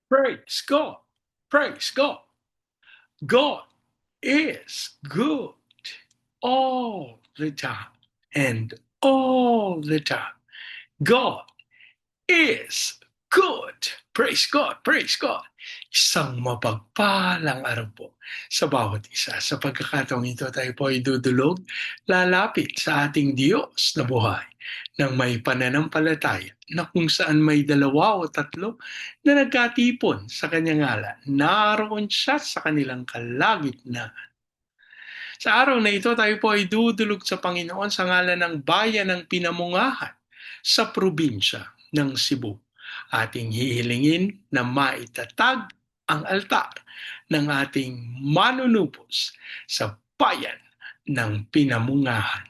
Praise God. Praise God. God is good all the time and all the time. God is good. Praise God, praise God. Isang mapagpalang araw po sa bawat isa. Sa pagkakataong ito tayo po ay dudulog, lalapit sa ating Diyos na buhay ng may pananampalataya na kung saan may dalawa o tatlo na nagkatipon sa kanyang ngalan, naroon siya sa kanilang kalagitnaan. Sa araw na ito, tayo po ay dudulog sa Panginoon sa ngalan ng bayan ng Pinamungahan sa probinsya ng Cebu. Ating hihilingin na maitatag ang altar ng ating manunubos sa bayan ng Pinamungahan.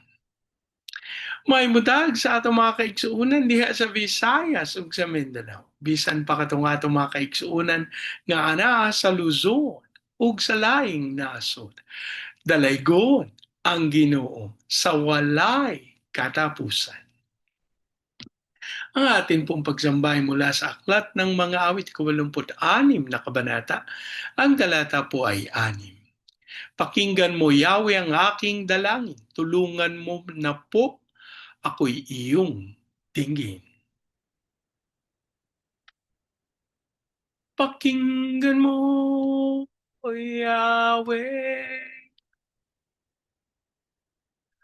May mudag sa atong mga kaigsuunan diha sa Visayas ug sa Mindanao. Bisan pa katong atong mga kaigsuunan nga anaa sa Luzon ug sa laing nasod. Dalaygon ang Ginoo sa walay katapusan. Ang atin pong pagsambay mula sa aklat ng mga awit 86 na kabanata, ang talata po ay 6. Pakinggan mo, Yahweh, ang aking dalangin. Tulungan mo na po ako'y iyong dinggin. Pakinggan mo, O Yahweh,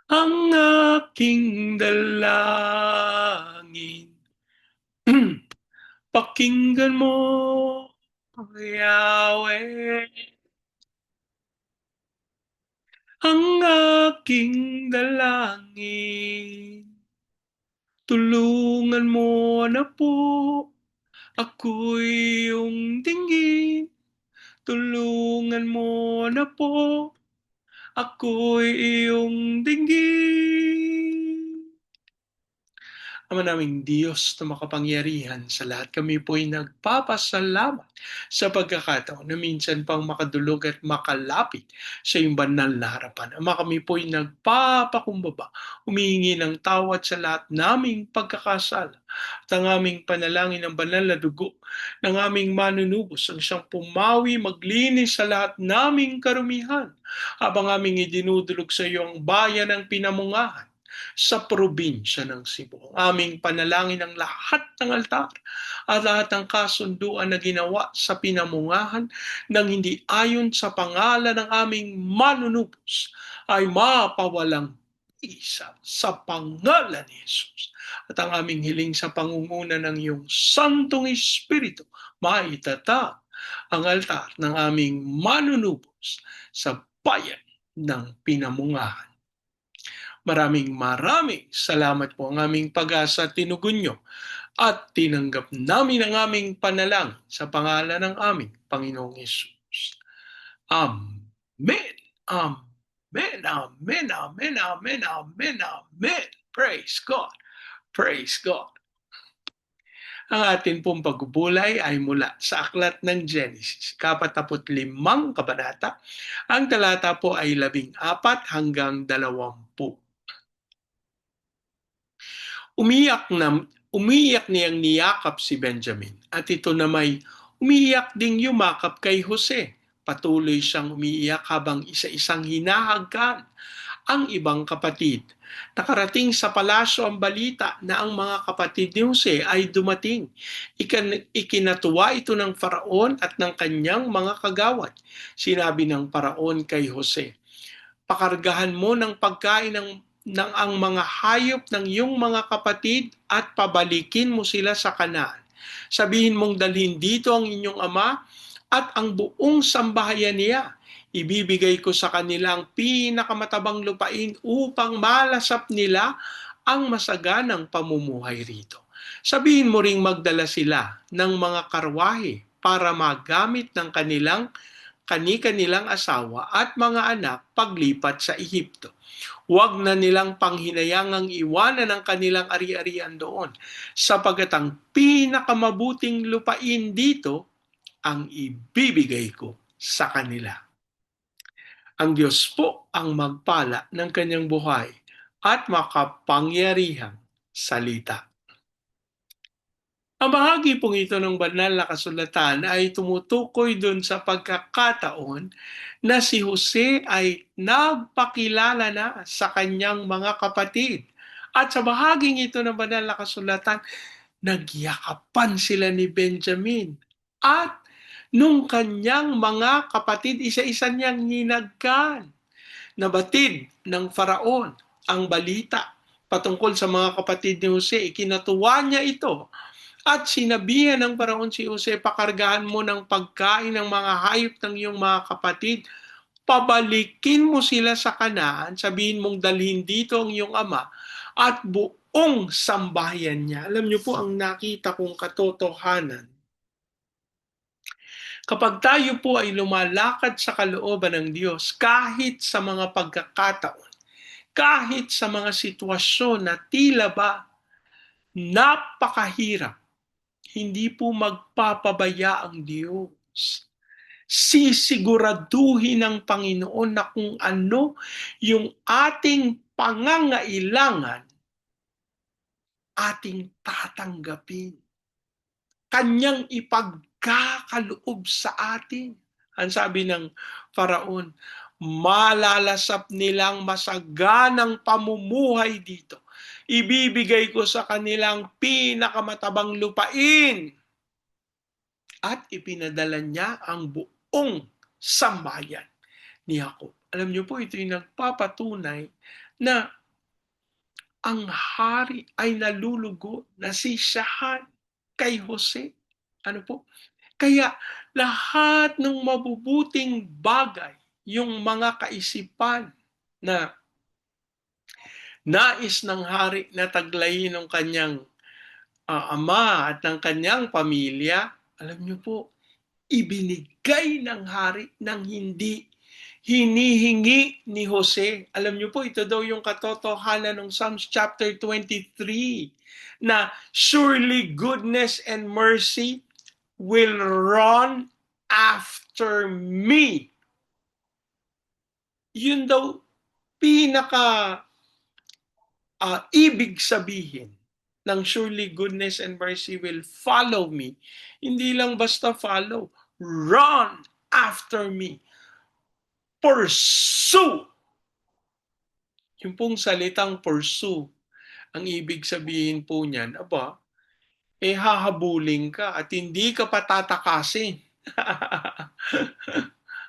ang aking dalangin. Pakinggan mo, O Yahweh, ang aking dalangin. Tulungan mo na po ako'y iyong dinggin. Tulungan mo na po ako'y iyong dinggin. Ama naming Diyos na makapangyarihan sa lahat, kami po'y nagpapasalamat sa pagkakataon na minsan pang makadulog at makalapit sa iyong banal na harapan. Ama, kami po'y nagpapakumbaba, humihingi ng tawad sa lahat naming pagkakasala at ang aming panalangin ng banal na dugo ng aming manunubos ang siyang pumawi, maglinis sa lahat naming karumihan habang aming idinudulog sa iyo ang bayan ng Pinamungahan sa probinsya ng Cebu. Ang aming panalangin ng lahat ng altar at lahat ng kasunduan na ginawa sa Pinamungahan nang hindi ayon sa pangalan ng aming manunubos ay mapawalang isa sa pangalan ni Jesus. At ang aming hiling sa pangunguna ng iyong Santong Espiritu, maitatag ang altar ng aming manunubos sa bayan ng Pinamungahan. Maraming salamat po ang aming pag-asa tinugon nyo at tinanggap namin ang aming panalangin sa pangalan ng aming Panginoong Yesus. Amen. Amen. Amen. Amen. Amen. Amen. Amen. Praise God. Praise God. Ang atin pong pagbubulay ay mula sa aklat ng Genesis, 45 kabanata. Ang talata po ay 14 hanggang 20. Umiiyak niyang niyakap si Benjamin at ito na may umiiyak ding yumakap kay Jose. Patuloy siyang umiiyak habang isa-isang hinahagkan ang ibang kapatid. Nakarating sa palasyo ang balita na ang mga kapatid ni Jose ay dumating. Ikinatuwa ito ng Faraon at ng kanyang mga kagawad. Sinabi ng Faraon kay Jose, pakargahan mo ng pagkain ng ang mga hayop ng iyong mga kapatid at pabalikin mo sila sa Kanaan. Sabihin mong dalhin dito ang inyong ama at ang buong sambahayan niya. Ibibigay ko sa kanila ang pinakamatabang lupain upang malasap nila ang masaganang pamumuhay rito. Sabihin mo ring magdala sila ng mga karwahe para magamit ng kani-kanilang asawa at mga anak paglipat sa Ehipto. Huwag na nilang panghinayangang iwanan ang kanilang ari-arian doon, sapagat ang pinakamabuting lupain dito ang ibibigay ko sa kanila. Ang Diyos po ang magpala ng kanyang buhay at makapangyarihang salita. Ang bahagi pong ito ng banal na kasulatan ay tumutukoy dun sa pagkakataon na si Jose ay nagpakilala na sa kanyang mga kapatid. At sa bahaging ito ng banal na kasulatan, nagyakapan sila ni Benjamin. At nung kanyang mga kapatid, isa-isa niyang hinagkan. Nabatid ng Faraon ang balita patungkol sa mga kapatid ni Jose. Ikinatuwa niya ito at sinabihan ng Faraon si Jose, pakargahan mo ng pagkain ng mga hayop ng iyong mga kapatid, pabalikin mo sila sa Kanaan, sabihin mong dalhin dito ang iyong ama at buong sambahayan niya. Alam niyo po ang nakita kong katotohanan. Kapag tayo po ay lumalakad sa kalooban ng Diyos, kahit sa mga pagkakataon, kahit sa mga sitwasyon na tila ba napakahirap, hindi po magpapabaya ang Diyos. Sisiguraduhin ng Panginoon na kung ano yung ating pangangailangan, ating tatanggapin. Kanyang ipagkakaloob sa atin. Ang sabi ng Faraon, malalasap nilang masaganang pamumuhay dito. Ibibigay ko sa kanilang pinakamatabang lupain. At ipinadala niya ang buong sambayan ni Jacob. Alam niyo po, ito yung nagpapatunay na ang hari ay nalulugo, nasisiyahan kay Jose. Ano po? Kaya lahat ng mabubuting bagay, yung mga kaisipan na nais ng hari na taglayin ng kanyang ama at ng kanyang pamilya, alam niyo po, ibinigay ng hari ng hindi hinihingi ni Jose. Alam niyo po, ito daw yung katotohanan ng Psalms chapter 23 na surely goodness and mercy will run after me. Yun daw pinaka ibig sabihin ng surely goodness and mercy will follow me. Hindi lang basta follow, run after me. Pursue. Yung pong salitang pursue, ang ibig sabihin po niyan, hahabulin ka at hindi ka patatakasin.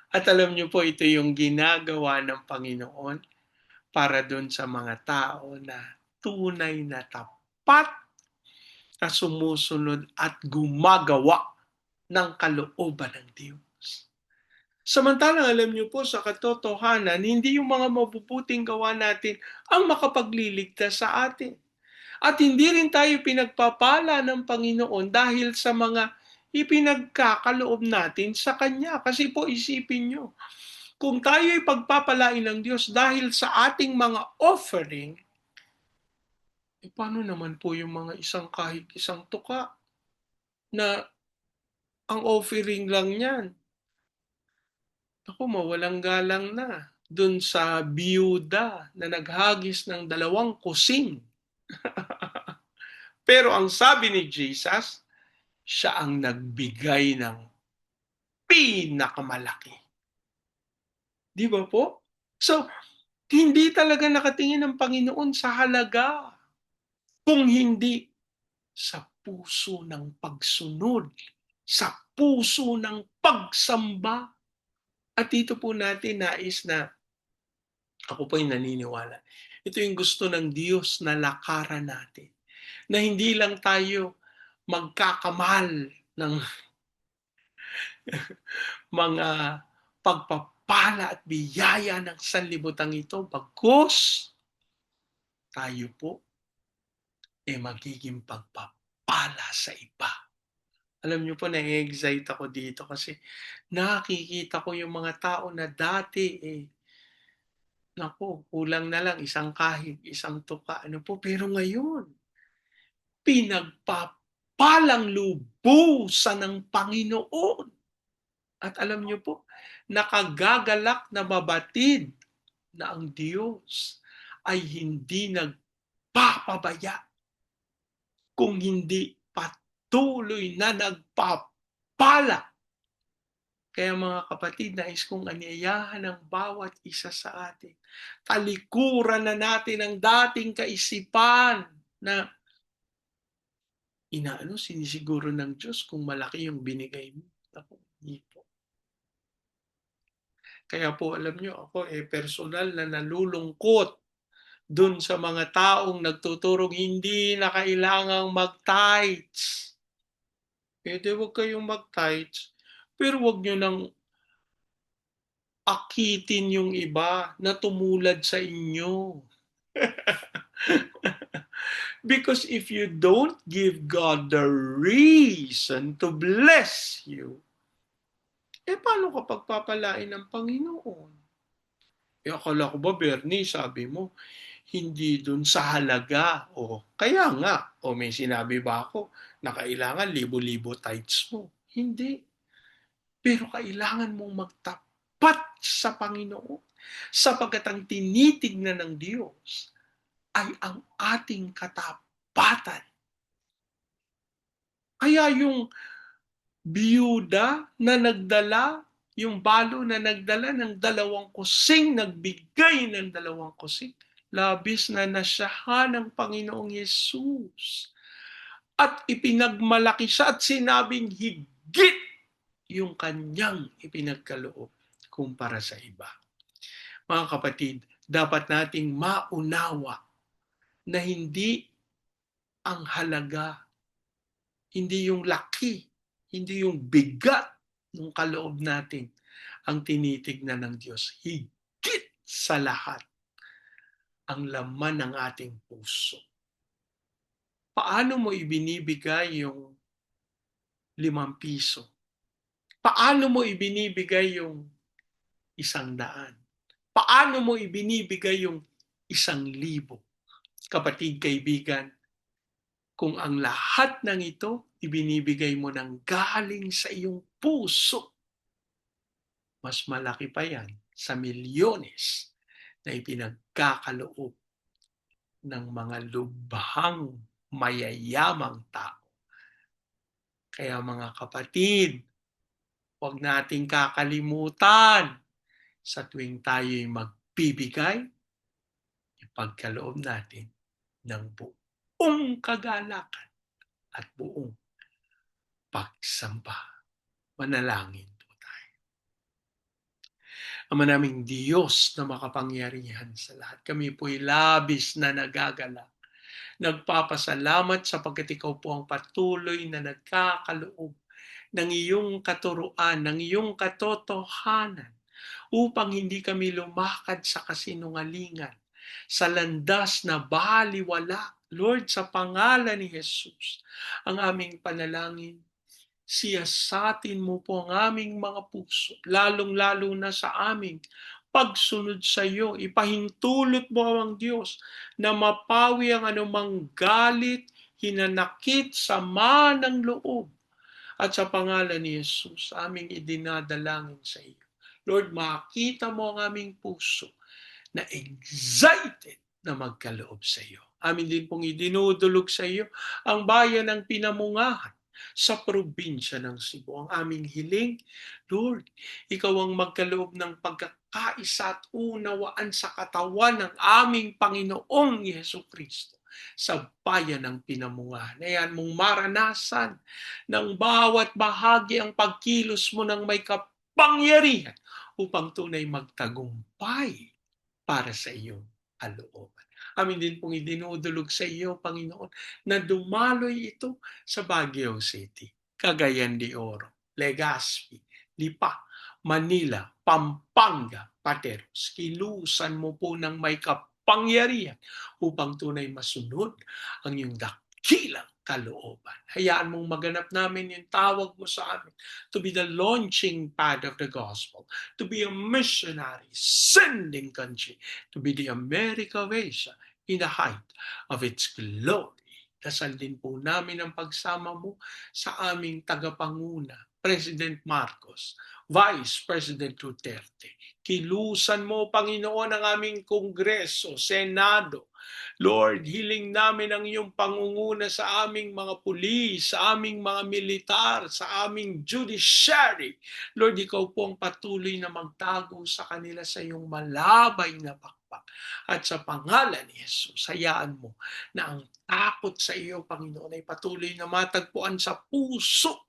At alam niyo po, ito yung ginagawa ng Panginoon para dun sa mga tao na tunay na tapat na sumusunod at gumagawa ng kalooban ng Diyos. Samantalang alam niyo po sa katotohanan, hindi yung mga mabubuting gawa natin ang makapagliligtas sa atin. At hindi rin tayo pinagpapala ng Panginoon dahil sa mga ipinagkakaloob natin sa Kanya. Kasi po isipin nyo, kung tayo ay pagpapalain ng Diyos dahil sa ating mga offering, paano naman po yung mga kahit isang tuka na ang offering lang niyan? Ako, mawalang galang na dun sa biyuda na naghagis ng 2 kusing. Pero ang sabi ni Jesus, siya ang nagbigay ng pinakamalaki. Di ba po? So, hindi talaga nakatingin ang Panginoon sa halaga, kung hindi sa puso ng pagsunod, sa puso ng pagsamba. At dito po natin nais na, ako po ay naniniwala, ito yung gusto ng Diyos na lakaran natin. Na hindi lang tayo magkakamal ng mga pagpapala at biyaya ng sanlibutan ito, bagkus tayo po magiging pagpapala sa iba. Alam niyo po, na-excite ako dito kasi nakikita ko yung mga tao na dati kulang na lang kahig, isang tuka, pero ngayon, pinagpapalang lubusan ng Panginoon. At alam niyo po, nakagagalak na mabatid na ang Diyos ay hindi nagpapabaya kung hindi patuloy na nagpapala. Kaya mga kapatid, nais kong anyayahan ang bawat isa sa atin. Talikuran na natin ang dating kaisipan na sinisiguro ng Diyos kung malaki yung binigay mo. Ako, hindi po. Kaya po alam nyo, ako personal na nalulungkot dun sa mga taong nagtuturong hindi na kailangang mag-tithes. Pwede wag kayong mag-tithes, pero wag nyo nang akitin yung iba na tumulad sa inyo. Because if you don't give God the reason to bless you, paano ka pagpapalain ng Panginoon? Akala ko ba, Bernie, sabi mo, hindi dun sa halaga. Kaya nga, may sinabi ba ako na kailangan libo-libo tithes mo? Hindi. Pero kailangan mong magtapat sa Panginoon sapagkat ang tinitignan ng Diyos ay ang ating katapatan. Kaya yung biyuda na nagdala, yung balo na nagdala ng 2 kusing, nagbigay ng 2 kusing, labis na nasyahan ng Panginoong Yesus. At ipinagmalaki siya at sinabing higit yung kanyang ipinagkaloob kumpara sa iba. Mga kapatid, dapat nating maunawa na hindi ang halaga, hindi yung laki, hindi yung bigat ng kaloob natin ang tinitignan ng Diyos. Higit sa lahat, ang laman ng ating puso. Paano mo ibinibigay yung 5 piso? Paano mo ibinibigay yung 100? Paano mo ibinibigay yung 1,000? Kapatid, kaibigan, kung ang lahat ng ito ibinibigay mo ng galing sa iyong puso, mas malaki pa yan sa milyones na ipinagkakaloob ng mga lubhang mayayamang tao. Kaya mga kapatid, huwag nating kakalimutan sa tuwing tayo'y magbibigay, ipagkaloob natin ng buong kagalakan at buong pagsamba. Manalangin po tayo. Ama naming Diyos na makapangyarihan sa lahat, kami po'y labis na nagagalak. Nagpapasalamat sapagkat ikaw po ang patuloy na nagkakaloob ng iyong katuruan, ng iyong katotohanan upang hindi kami lumakad sa kasinungalingan, sa landas na baliwala. Lord, sa pangalan ni Jesus, ang aming panalangin, siyasatin mo po ang aming mga puso, lalong-lalo na sa aming pagsunod sa iyo. Ipahintulot mo ang Diyos na mapawi ang anumang galit, hinanakit, sama ng loob. At sa pangalan ni Jesus, aming idinadalangin sa iyo. Lord, makita mo ang aming puso na excited na magkaloob sa iyo. Amin din pong idinudulog sa iyo ang bayan ng Pinamungahan sa probinsya ng Cebu. Ang aming hiling, Lord, ikaw ang magkaloob ng pagkakaisa at unawaan sa katawan ng aming Panginoong Jesucristo sa bayan ng Pinamungahan. Ayan mong maranasan ng bawat bahagi ang pagkilos mo ng may kapangyarihan upang tunay magtagumpay para sa iyong kalooban. Amin din pong idinudulog sa iyo, Panginoon, na dumaloy ito sa Baguio City, Cagayan de Oro, Legazpi, Lipa, Manila, Pampanga, Pateros. Kilusan mo po ng may kapangyarihan upang tunay masunod ang iyong dakilang kalooban. Hayaan mong maganap namin yung tawag mo sa amin to be the launching pad of the gospel, to be a missionary, sending country, to be the America of Asia in the height of its glory. Dasal din po namin ang pagsama mo sa aming tagapanguna, President Marcos, Vice President Duterte. Kilusan mo, Panginoon, ang aming Kongreso, Senado. Lord, hiling namin ang iyong pangunguna sa aming mga pulis, sa aming mga militar, sa aming judiciary. Lord, ikaw po ang patuloy na magtago sa kanila sa iyong malabay na pakpak. At sa pangalan ni Jesus, hayaan mo na ang takot sa iyo, Panginoon, ay patuloy na matagpuan sa puso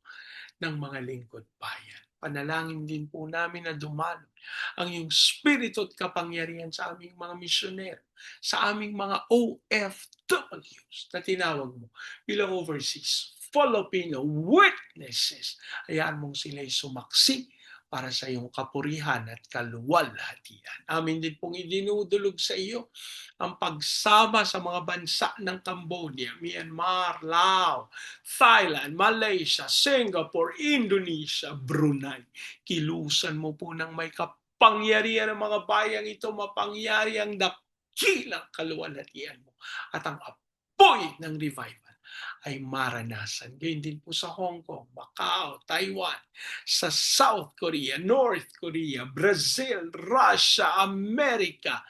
ng mga lingkod bayan. Panalangin din po namin na dumalo ang iyong spirito at kapangyarihan sa aming mga misyonero, sa aming mga OFWs na tinawag mo bilang overseas Filipino witnesses. Hayaan mong sila'y sumaksi para sa iyong kapurihan at kaluwalhatian. Amin din pong idinudulog sa iyo ang pagsama sa mga bansa ng Cambodia, Myanmar, Laos, Thailand, Malaysia, Singapore, Indonesia, Brunei. Kilusan mo po ng may kapangyarihan ng mga bayang ito, mapangyari ang dakilang kaluwalhatian mo at ang apoy ng revival ay maranasan. Gayun din po sa Hong Kong, Macau, Taiwan, sa South Korea, North Korea, Brazil, Russia, Amerika,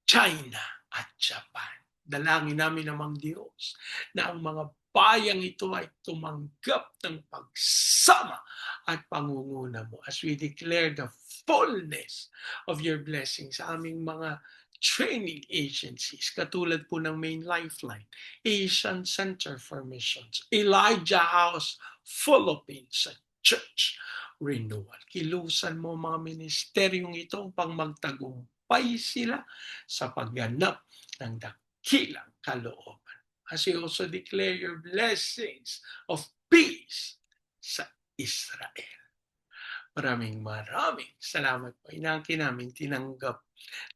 China at Japan. Dalangin namin namang Diyos na ang mga bayang ito ay tumanggap ng pagsama at pangunguna mo as we declare the fullness of your blessings sa aming mga training agencies katulad po ng Main Lifeline, Asian Center for Missions, Elijah House Philippines at Church Renewal. Kilusan mo mga ministeryong ito pang magtagumpay sila sa pagganap ng dakilang kalooban. As we also declare your blessings of peace sa Israel. Maraming salamat po. Inangkin namin, tinanggap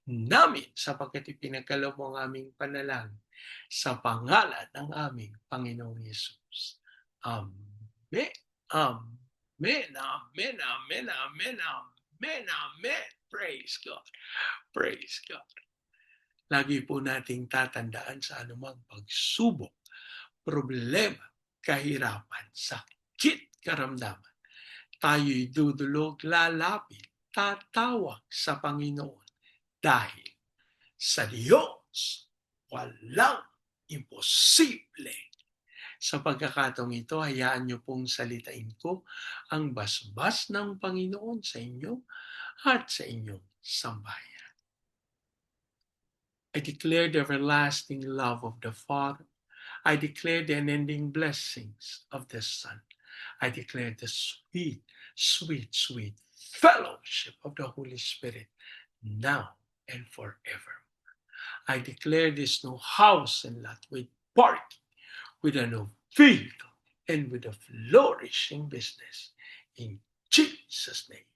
namin sapagkat ipinagkaloob mo ang aming panalangin sa pangalan ng aming Panginoong Yesus. Amen. Amen. Amen. Amen. Amen. Amen. Amen. Praise God. Praise God. Lagi po nating tatandaan sa anumang pagsubok, problema, kahirapan, sakit, karamdaman. Tayo'y dudulog, lalapit, tatawag sa Panginoon dahil sa Diyos walang imposible. Sa pagkakataong ito, hayaan niyo pong salitain ko ang basbas ng Panginoon sa inyo at sa inyong sambayan. I declare the everlasting love of the Father. I declare the unending blessings of the Son. I declare the sweet, sweet, sweet fellowship of the Holy Spirit now and forever. I declare this new house and lot with parking, with a new vehicle, and with a flourishing business. In Jesus' name,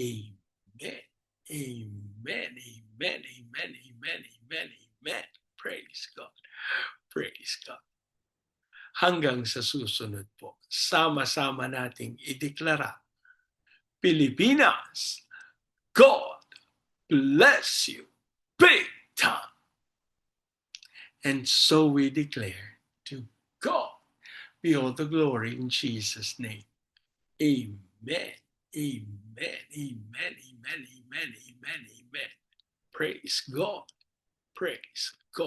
amen. Amen, amen, amen, amen, amen, amen. Praise God. Praise God. Hanggang sa susunod po, sama-sama nating ideklara, Pilipinas, God bless you big time. And so we declare, to God be all the glory in Jesus' name. Amen. Amen. Amen. Amen. Amen. Amen. Amen. Praise God. Praise God.